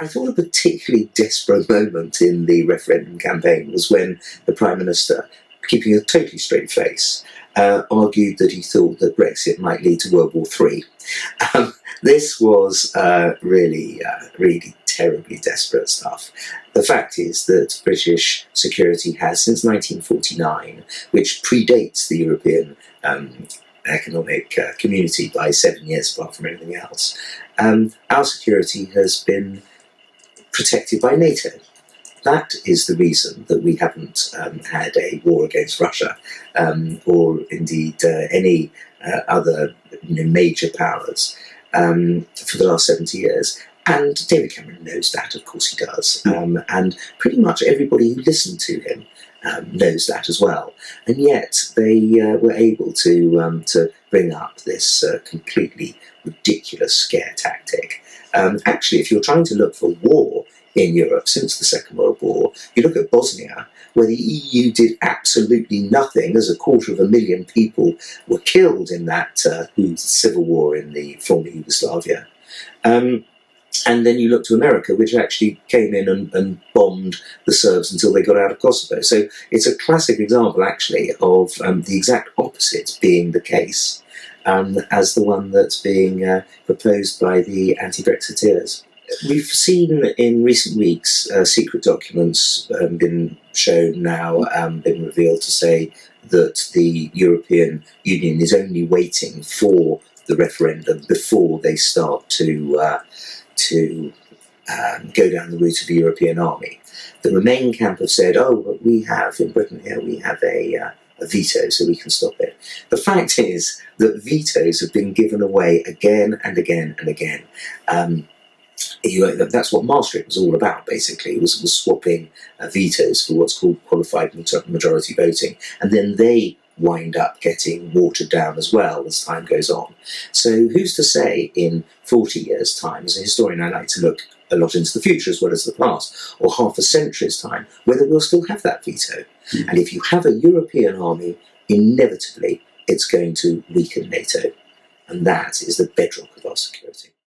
I thought a particularly desperate moment in the referendum campaign was when the Prime Minister, keeping a totally straight face, argued that he thought that Brexit might lead to World War III. This was really terribly desperate stuff. The fact is that British security has, since 1949, which predates the European economic community by 7 years apart from anything else, our security has been protected by Nato. That is the reason that we haven't had a war against Russia, or indeed any other major powers for the last 70 years. And David Cameron knows that, of course he does. And pretty much everybody who listened to him knows that as well. And yet they were able to bring up this completely ridiculous scare tactic. Actually, if you're trying to look for war in Europe since the Second World War, you look at Bosnia, where the EU did absolutely nothing, as 250,000 people were killed in that civil war in the former Yugoslavia. And then you look to America, which actually came in and bombed the Serbs until they got out of Kosovo. So it's a classic example, actually, of the exact opposite being the case as the one that's being proposed by the anti-Brexiteers. We've seen in recent weeks secret documents been shown now, been revealed to say that the European Union is only waiting for the referendum before they start to go down the route of a European army. The Remain camp have said, oh, we have, in Britain here, we have a veto, so we can stop it. The fact is that vetoes have been given away again and again and again. That's what Maastricht was all about, basically. It was swapping vetoes for what's called qualified majority voting. And then they wind up getting watered down as well as time goes on. So who's to say in 40 years' time, as a historian I like to look a lot into the future as well as the past, or half a century's time, whether we'll still have that veto. And if you have a European army, inevitably it's going to weaken NATO. And that is the bedrock of our security.